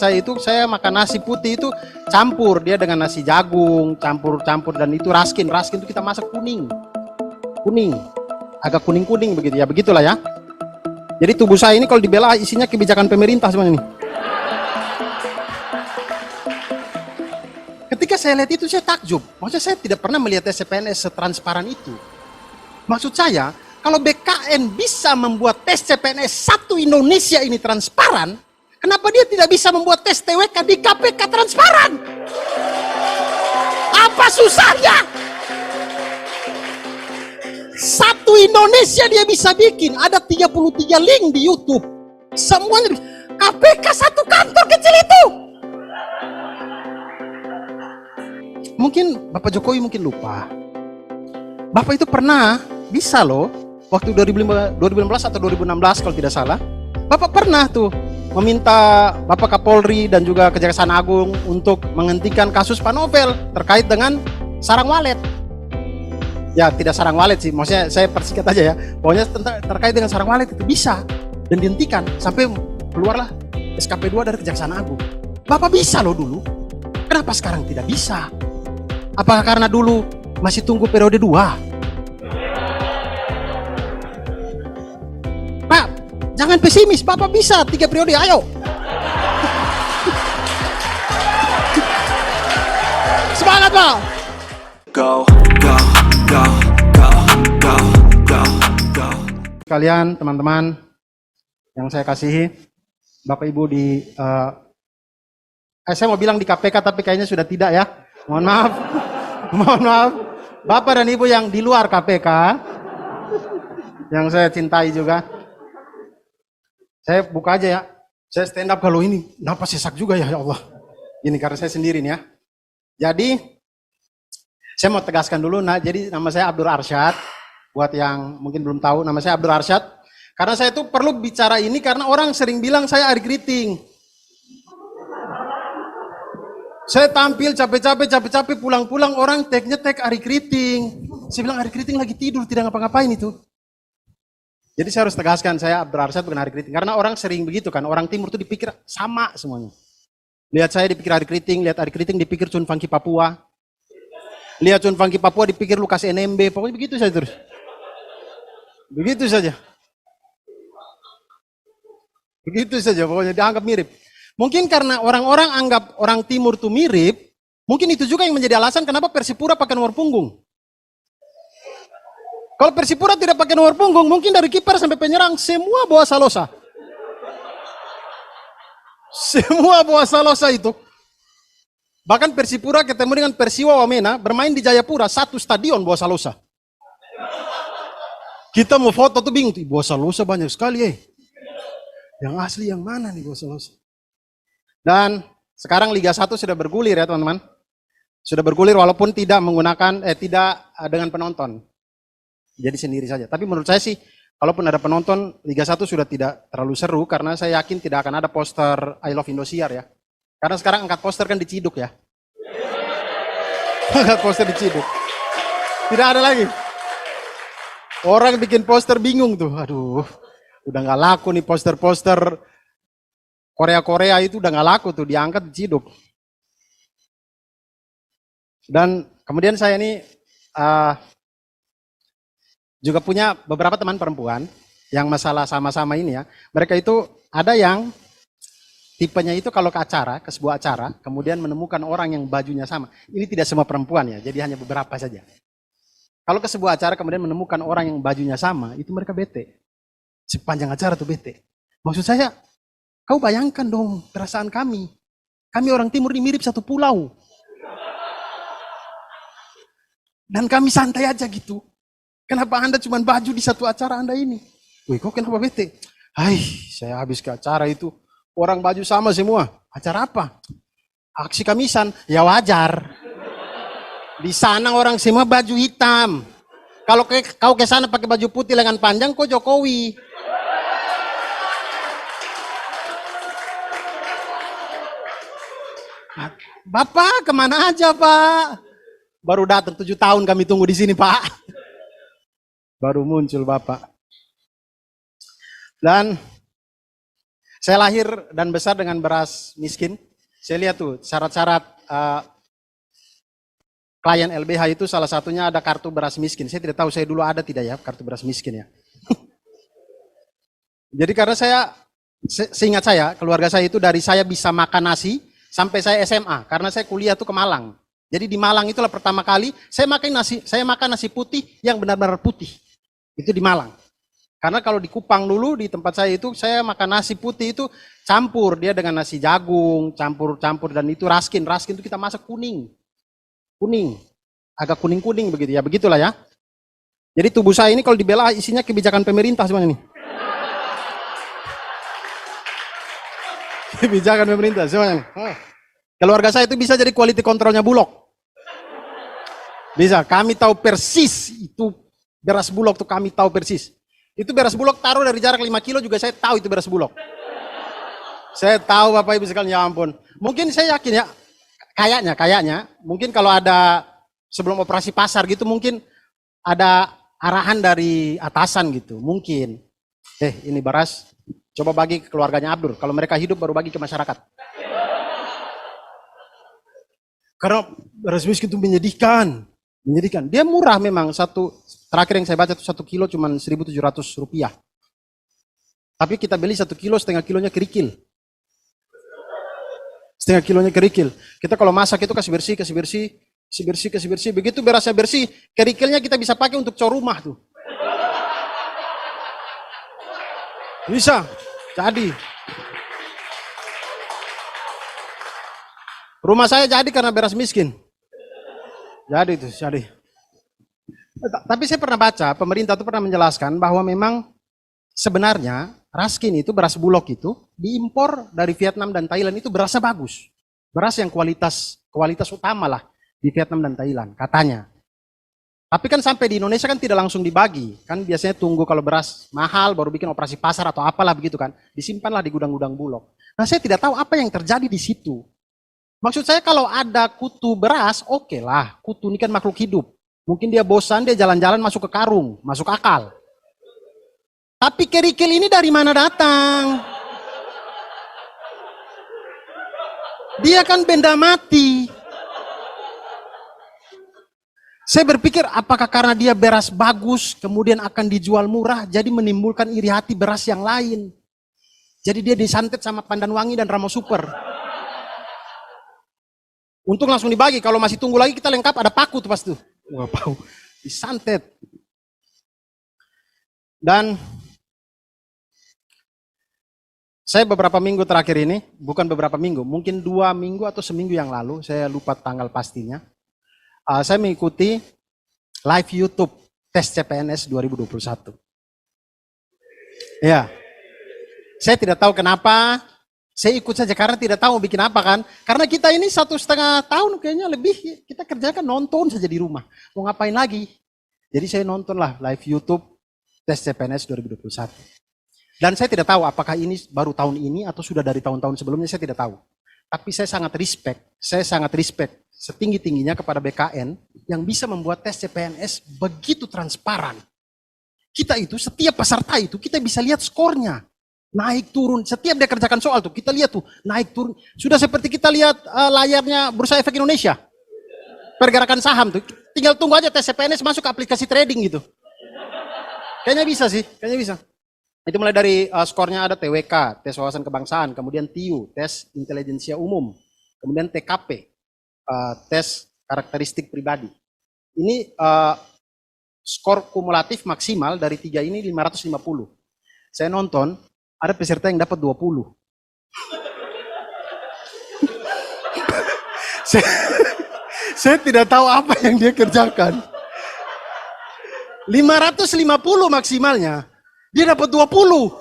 saya itu, saya makan nasi putih itu campur dia dengan nasi jagung, campur-campur, dan itu raskin itu kita masak kuning, agak kuning begitu ya, begitulah ya. Jadi tubuh saya ini kalau dibela isinya kebijakan pemerintah semuanya nih. Ketika saya lihat itu saya takjub, maksudnya saya tidak pernah melihat CPNS setransparan itu. Maksud saya, kalau BKN bisa membuat tes CPNS satu Indonesia ini transparan, kenapa dia tidak bisa membuat tes TWK di KPK transparan? Apa susahnya? Satu Indonesia dia bisa bikin, ada 33 link di YouTube. Semuanya KPK satu kantor kecil itu. Mungkin Bapak Jokowi mungkin lupa. Bapak itu pernah bisa loh, waktu 2015 atau 2016 kalau tidak salah, Bapak pernah tuh meminta Bapak Kapolri dan juga Kejaksaan Agung untuk menghentikan kasus Pak Novel terkait dengan sarang walet. Ya tidak sarang walet sih, maksudnya saya persingkat aja ya. Pokoknya terkait dengan sarang walet itu bisa dan dihentikan sampai keluarlah SKP 2 dari Kejaksaan Agung. Bapak bisa loh dulu. Kenapa sekarang tidak bisa? Apakah karena dulu masih tunggu periode 2? Pak, jangan pesimis, Bapak bisa 3 periode, ayo. Semangat, Pak. Go. Kalian teman-teman yang saya kasihi, Bapak Ibu di saya mau bilang di KPK tapi kayaknya sudah tidak ya. Mohon maaf. Mohon maaf. Bapak dan Ibu yang di luar KPK yang saya cintai juga. Saya buka aja ya. Saya stand up kalau ini napas sesak juga ya Allah. Ini karena saya sendiri nih ya. Jadi saya mau tegaskan dulu, jadi nama saya Abdur Arsyad. Buat yang mungkin belum tahu, nama saya Abdur Arsyad. Karena saya itu perlu bicara ini karena orang sering bilang saya Ari Kriting. Saya tampil capek-capek pulang-pulang orang tag Ari Kriting. Saya bilang Ari Kriting lagi tidur, tidak ngapa-ngapain itu. Jadi saya harus tegaskan, saya Abdur Arsyad bukan Ari Kriting. Karena orang sering begitu kan, orang timur itu dipikir sama semuanya. Lihat saya dipikir Ari Kriting, lihat Ari Kriting dipikir Chun Funky Papua. Lihat Chun Funky Papua dipikir Lukas NMB, pokoknya begitu saja terus. Begitu saja. Begitu saja, pokoknya dianggap mirip. Mungkin karena orang-orang anggap orang timur itu mirip, mungkin itu juga yang menjadi alasan kenapa Persipura pakai nomor punggung. Kalau Persipura tidak pakai nomor punggung, mungkin dari kiper sampai penyerang semua bawa salosa. Semua bawa salosa itu. Bahkan Persipura ketemu dengan Persiwa Wamena, bermain di Jayapura, satu stadion bawa salosa. Kita mau foto tuh bingung, bawa salosa banyak sekali Yang asli yang mana nih bawa salosa? Dan sekarang Liga 1 sudah bergulir ya teman-teman. Sudah bergulir walaupun tidak menggunakan, tidak dengan penonton. Jadi sendiri saja. Tapi menurut saya sih, kalaupun ada penonton, Liga 1 sudah tidak terlalu seru karena saya yakin tidak akan ada poster I Love Indosiar ya. Karena sekarang angkat poster kan diciduk ya. Angkat poster diciduk. Tidak ada lagi. Orang bikin poster bingung tuh. Aduh, udah gak laku nih poster-poster Korea-Korea itu udah gak laku tuh, diangkat diciduk. Dan kemudian saya ini juga punya beberapa teman perempuan yang masalah sama-sama ini ya. Mereka itu ada yang tipenya itu kalau ke acara, ke sebuah acara, kemudian menemukan orang yang bajunya sama. Ini tidak semua perempuan ya, jadi hanya beberapa saja. Kalau ke sebuah acara kemudian menemukan orang yang bajunya sama, itu mereka bete. Sepanjang acara tuh bete. Maksud saya, kau bayangkan dong perasaan kami. Kami orang timur ini mirip satu pulau. Dan kami santai aja gitu. Kenapa Anda cuma baju di satu acara Anda ini? Wih, kok kenapa bete? Hai, saya habis ke acara itu. Orang baju sama semua. Acara apa? Aksi Kamisan. Ya wajar. Di sana orang semua baju hitam. Kalau kau ke sana pakai baju putih lengan panjang, kok Jokowi. Bapak kemana aja Pak? Baru datang 7 tahun kami tunggu di sini Pak. Baru muncul Bapak. Dan Saya lahir dan besar dengan beras miskin. Saya lihat tuh syarat-syarat klien LBH itu salah satunya ada kartu beras miskin. Saya tidak tahu saya dulu ada tidak ya kartu beras miskin ya. Jadi karena seingat saya, keluarga saya itu dari saya bisa makan nasi sampai saya SMA. Karena saya kuliah tuh ke Malang. Jadi di Malang itulah pertama kali saya makan nasi putih yang benar-benar putih. Itu di Malang. Karena kalau di Kupang dulu di tempat saya itu saya makan nasi putih itu campur dia dengan nasi jagung, campur dan itu raskin. Raskin itu kita masak kuning. Kuning. Agak kuning-kuning begitu ya. Begitulah ya. Jadi tubuh saya ini kalau dibela isinya kebijakan pemerintah semuanya nih. Kebijakan pemerintah semuanya nih. Keluarga saya itu bisa jadi quality controlnya Bulog. Bisa. Kami tahu persis itu beras Bulog tuh kami tahu persis. Itu beras Bulog taruh dari jarak 5 kilo juga saya tahu itu beras Bulog. Saya tahu Bapak Ibu sekalian, ya ampun. Mungkin saya yakin ya, kayaknya, mungkin kalau ada sebelum operasi pasar gitu mungkin ada arahan dari atasan gitu, mungkin. Ini beras, coba bagi ke keluarganya Abdur. Kalau mereka hidup baru bagi ke masyarakat. Karena beras miskin itu menyedihkan. Dia murah memang, terakhir yang saya baca itu 1 kilo cuma 1.700 rupiah. Tapi kita beli 1 kilo, setengah kilonya kerikil. Setengah kilonya kerikil. Kita kalau masak itu kasih bersih. Begitu berasnya bersih, kerikilnya kita bisa pakai untuk cor rumah tuh. Bisa, jadi. Rumah saya jadi karena beras miskin. Jadi. Tapi saya pernah baca, pemerintah itu pernah menjelaskan bahwa memang sebenarnya raskin itu, beras Bulog itu, diimpor dari Vietnam dan Thailand itu berasnya bagus. Beras yang kualitas utama lah di Vietnam dan Thailand, katanya. Tapi kan sampai di Indonesia kan tidak langsung dibagi. Kan biasanya tunggu kalau beras mahal, baru bikin operasi pasar atau apalah begitu kan. Disimpanlah di gudang-gudang Bulog. Nah saya tidak tahu apa yang terjadi di situ. Maksud saya kalau ada kutu beras, oke lah. Kutu ini kan makhluk hidup. Mungkin dia bosan, dia jalan-jalan masuk ke karung, masuk akal. Tapi kerikil ini dari mana datang? Dia kan benda mati. Saya berpikir apakah karena dia beras bagus, kemudian akan dijual murah, jadi menimbulkan iri hati beras yang lain. Jadi dia disantet sama Pandan Wangi dan Ramo Super. Untung langsung dibagi, kalau masih tunggu lagi kita lengkap ada paku tuh pas tuh. Wah, disantet. Dan saya beberapa minggu terakhir ini, bukan beberapa minggu, mungkin 2 minggu atau seminggu yang lalu, saya lupa tanggal pastinya. Saya mengikuti live YouTube tes CPNS 2021. Ya, saya tidak tahu kenapa, saya ikut saja karena tidak tahu bikin apa kan. Karena kita ini 1,5 tahun kayaknya lebih, kita kerjakan nonton saja di rumah. Mau ngapain lagi? Jadi saya nonton lah live YouTube tes CPNS 2021. Dan saya tidak tahu apakah ini baru tahun ini atau sudah dari tahun-tahun sebelumnya, saya tidak tahu. Tapi saya sangat respect setinggi-tingginya kepada BKN yang bisa membuat tes CPNS begitu transparan. Kita itu, setiap peserta itu, kita bisa lihat skornya. Naik turun, setiap dia kerjakan soal tuh, kita lihat tuh, naik turun. Sudah seperti kita lihat layarnya Bursa Efek Indonesia. Pergerakan saham tuh, tinggal tunggu aja tes CPNS masuk ke aplikasi trading gitu. Kayaknya bisa sih, kayaknya bisa. Itu mulai dari skornya ada TWK, tes wawasan kebangsaan, kemudian TIU, tes intelijensia umum, kemudian TKP, tes karakteristik pribadi. Ini skor kumulatif maksimal dari 3 ini 550. Saya nonton, ada peserta yang dapat 20. saya tidak tahu apa yang dia kerjakan. 550 maksimalnya. Dia dapat 20.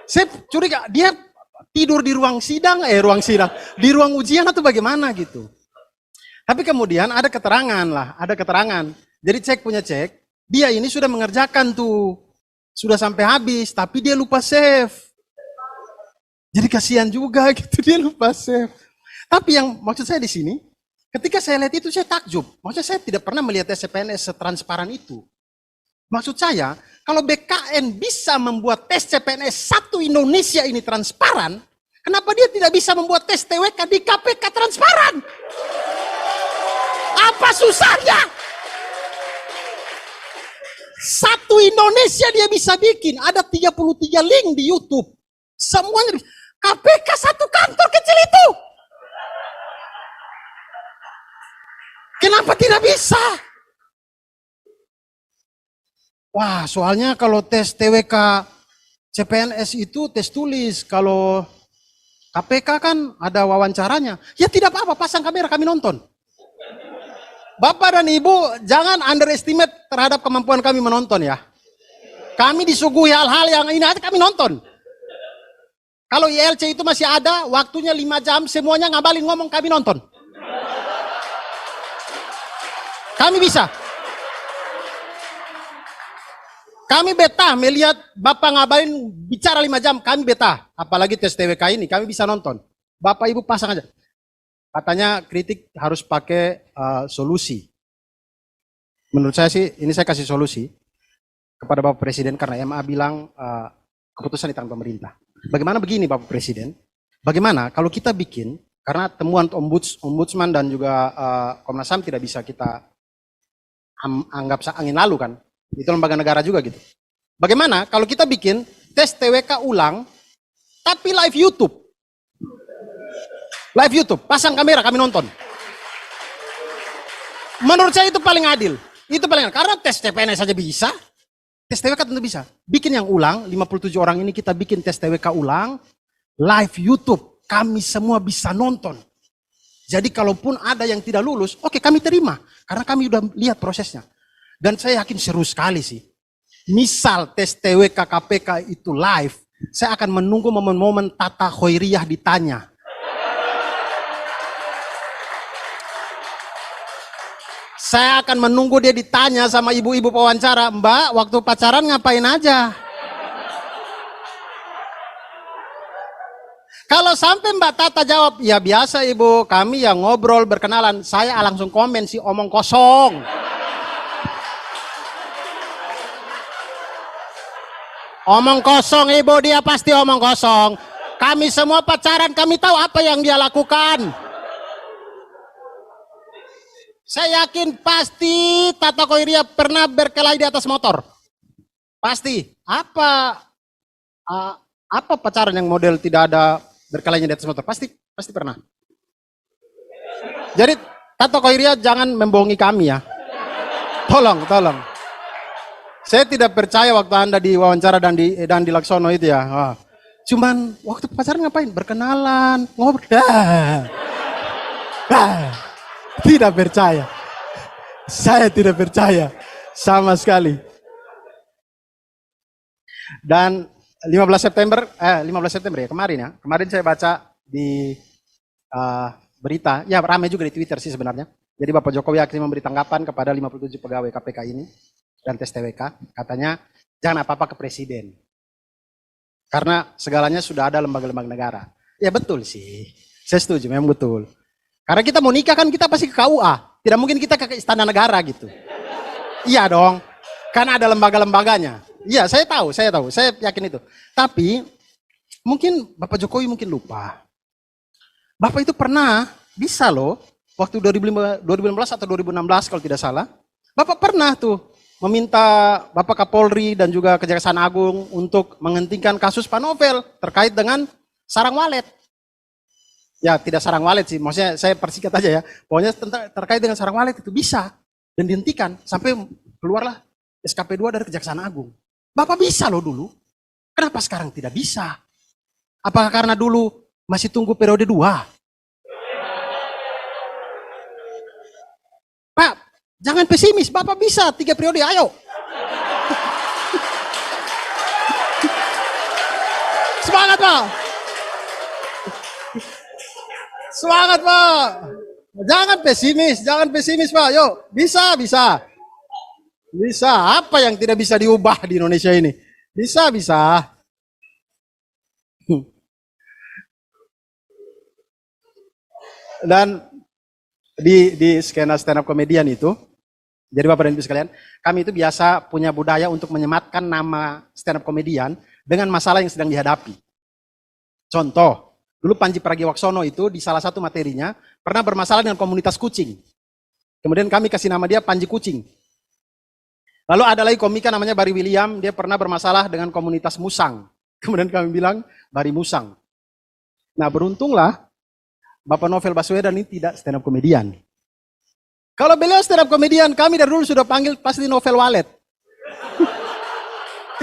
Saya curiga, dia tidur di ruang sidang, di ruang ujian atau bagaimana gitu. Tapi kemudian ada keterangan. Jadi punya cek, dia ini sudah mengerjakan tuh, sudah sampai habis, tapi dia lupa save. Jadi kasihan juga gitu, dia lupa save. Tapi yang maksud saya di sini, ketika saya lihat itu saya takjub. Maksudnya saya tidak pernah melihat CPNS setransparan itu. Maksud saya, kalau BKN bisa membuat tes CPNS satu Indonesia ini transparan, kenapa dia tidak bisa membuat tes TWK di KPK transparan? Apa susahnya? Satu Indonesia dia bisa bikin, ada 33 link di YouTube. Semuanya KPK satu kantor kecil itu. Kenapa tidak bisa? Wah, soalnya kalau tes TWK CPNS itu tes tulis, kalau KPK kan ada wawancaranya. Ya tidak apa-apa, pasang kamera kami nonton. Bapak dan Ibu jangan underestimate terhadap kemampuan kami menonton ya. Kami disuguhi hal-hal yang ini aja kami nonton. Kalau ILC itu masih ada, waktunya 5 jam, semuanya ngabalin ngomong kami nonton. Kami bisa. Kami betah melihat Bapak ngabalin bicara 5 jam, kami betah. Apalagi tes TWK ini, kami bisa nonton. Bapak Ibu pasang aja. Katanya kritik harus pakai solusi. Menurut saya sih, ini saya kasih solusi kepada Bapak Presiden karena MA bilang keputusan di tangan pemerintah. Bagaimana begini Bapak Presiden? Bagaimana kalau kita bikin, karena temuan ombudsman dan juga Komnas HAM tidak bisa kita anggap angin lalu kan? Itu lembaga negara juga gitu. Bagaimana kalau kita bikin tes TWK ulang, tapi live YouTube? Live YouTube, pasang kamera kami nonton. Menurut saya itu paling adil. Itu paling adil. Karena tes CPNS saja bisa. Tes TWK tentu bisa. Bikin yang ulang, 57 orang ini kita bikin tes TWK ulang. Live YouTube, kami semua bisa nonton. Jadi kalaupun ada yang tidak lulus, oke kami terima. Karena kami udah lihat prosesnya. Dan saya yakin seru sekali sih. Misal tes TWK KPK itu live, saya akan menunggu momen-momen Tata Khoiriyah ditanya. Saya akan menunggu dia ditanya sama ibu-ibu pewawancara, Mbak, waktu pacaran ngapain aja? Kalau sampai Mbak Tata jawab, ya biasa ibu, kami yang ngobrol berkenalan, saya langsung komen si omong kosong. Omong kosong ibu, dia pasti omong kosong. Kami semua pacaran, kami tahu apa yang dia lakukan. Saya yakin pasti Tata Khoiriyah pernah berkelahi di atas motor. Pasti. Apa pacaran yang model tidak ada berkelainya di atas motor? Pasti pernah. Jadi Tata Khoiriyah jangan membohongi kami ya. Tolong. Saya tidak percaya waktu Anda diwawancara dan di Laksono itu ya. Wah. Cuman waktu pacaran ngapain? Berkenalan, ngobrol. Tidak percaya. Saya tidak percaya sama sekali. Dan 15 September ya kemarin ya. Kemarin saya baca di berita, ya ramai juga di Twitter sih sebenarnya. Jadi Bapak Jokowi akhirnya memberi tanggapan kepada 57 pegawai KPK ini dan tes TWK. Katanya jangan apa-apa ke presiden. Karena segalanya sudah ada lembaga-lembaga negara. Ya betul sih. Saya setuju, memang betul. Karena kita mau nikah kan kita pasti ke KUA. Tidak mungkin kita ke istana negara gitu. Iya dong. Karena ada lembaga-lembaganya. Iya, saya tahu. Saya yakin itu. Tapi mungkin Bapak Jokowi mungkin lupa. Bapak itu pernah bisa loh waktu 2015 atau 2016 kalau tidak salah. Bapak pernah tuh meminta Bapak Kapolri dan juga Kejaksaan Agung untuk menghentikan kasus Pak Novel terkait dengan sarang walet. Ya tidak sarang walet sih, maksudnya saya persingkat aja ya. Pokoknya terkait dengan sarang walet itu bisa dan dihentikan sampai keluarlah SKP 2 dari Kejaksaan Agung. Bapak bisa loh dulu. Kenapa sekarang tidak bisa? Apakah karena dulu masih tunggu periode 2? Pak, jangan pesimis, Bapak bisa 3 periode, ayo. Semangat Pak. Semangat Pak. Jangan pesimis Pak. Yuk, bisa. Bisa. Apa yang tidak bisa diubah di Indonesia ini? Bisa. Dan di skena stand up komedian itu, Jadi Bapak dan Ibu sekalian, kami itu biasa punya budaya untuk menyematkan nama stand up komedian dengan masalah yang sedang dihadapi. Contoh, dulu Panji Pragiwaksono itu di salah satu materinya pernah bermasalah dengan komunitas kucing. Kemudian kami kasih nama dia Panji Kucing. Lalu ada lagi komika namanya Barry William, dia pernah bermasalah dengan komunitas musang. Kemudian kami bilang Barry Musang. Nah beruntunglah Bapak Novel Baswedan ini tidak stand up komedian. Kalau beliau stand up komedian, kami dari dulu sudah panggil pasti Novel Walet.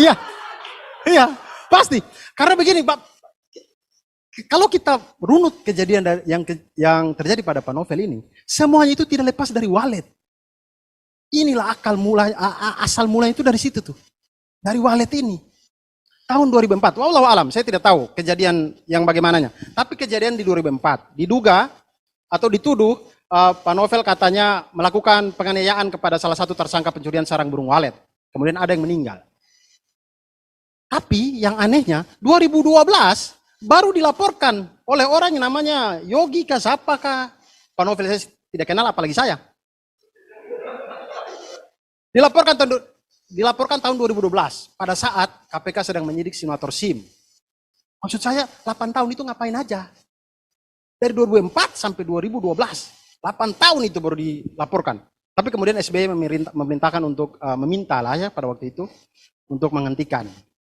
Iya, iya, pasti. Karena begini, Pak, kalau kita runut kejadian yang terjadi pada Pak Novel ini, semuanya itu tidak lepas dari walet. Inilah asal mulai itu dari situ tuh, dari walet ini. Tahun 2004, wallahu alam, saya tidak tahu kejadian yang bagaimananya. Tapi kejadian di 2004, diduga atau dituduh Pak Novel katanya melakukan penganiayaan kepada salah satu tersangka pencurian sarang burung walet. Kemudian ada yang meninggal. Tapi yang anehnya, 2012 baru dilaporkan oleh orang yang namanya Yogi kah, siapa kah. Pak Novel saya tidak kenal apalagi saya. Dilaporkan tahun 2012 pada saat KPK sedang menyidik simulator SIM. Maksud saya 8 tahun itu ngapain aja? Dari 2004 sampai 2012, 8 tahun itu baru dilaporkan. Tapi kemudian SBY memerintahkan untuk meminta lah ya pada waktu itu untuk menghentikan.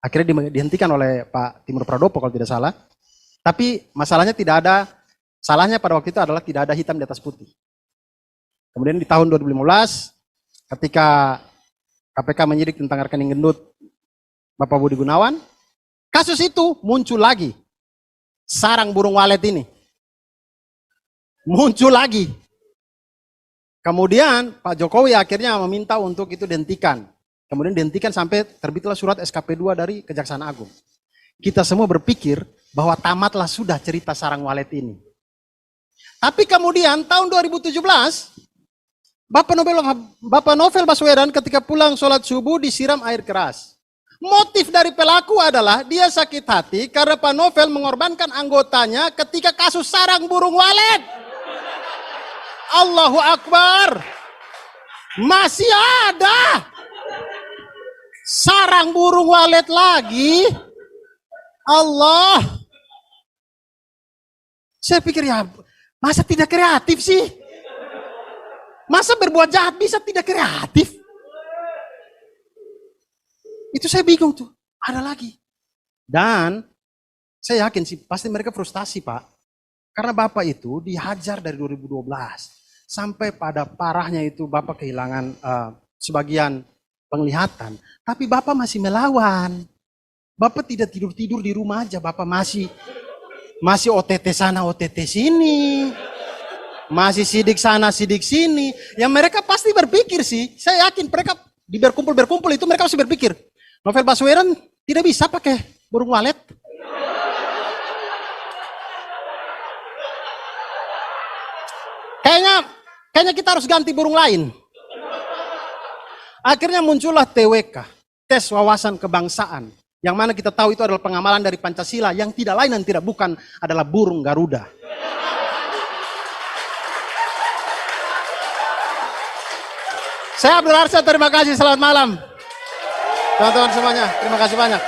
Akhirnya dihentikan oleh Pak Timur Pradopo kalau tidak salah. Tapi masalahnya tidak ada, salahnya pada waktu itu adalah tidak ada hitam di atas putih. Kemudian di tahun 2015 ketika KPK menyidik tentang rekening gendut Bapak Budi Gunawan, kasus itu muncul lagi. Sarang burung walet ini. Muncul lagi. Kemudian Pak Jokowi akhirnya meminta untuk itu dihentikan. Kemudian dihentikan sampai terbitlah surat SKP 2 dari Kejaksaan Agung. Kita semua berpikir bahwa tamatlah sudah cerita sarang walet ini. Tapi kemudian tahun 2017, Bapak Novel Baswedan ketika pulang sholat subuh disiram air keras. Motif dari pelaku adalah dia sakit hati karena Pak Novel mengorbankan anggotanya ketika kasus sarang burung walet. Allahu Akbar. Masih ada sarang burung walet lagi. Allah. Saya pikir ya, masa tidak kreatif sih? Masa berbuat jahat bisa tidak kreatif? Itu saya bingung tuh. Ada lagi. Dan saya yakin sih pasti mereka frustasi Pak. Karena Bapak itu dihajar dari 2012. Sampai pada parahnya itu Bapak kehilangan sebagian penglihatan. Tapi Bapak masih melawan. Bapak tidak tidur-tidur di rumah aja. Bapak masih OTT sana, OTT sini. Masih sidik sana, sidik sini. Yang mereka pasti berpikir sih, saya yakin mereka di berkumpul itu mereka pasti berpikir, Novel Baswedan tidak bisa pakai burung walet. Kayaknya kita harus ganti burung lain. Akhirnya muncullah TWK, tes wawasan kebangsaan. Yang mana kita tahu itu adalah pengamalan dari Pancasila yang tidak lain dan tidak bukan adalah burung Garuda. Saya Abdul Arsyad, terima kasih, selamat malam. Teman-teman semuanya, terima kasih banyak.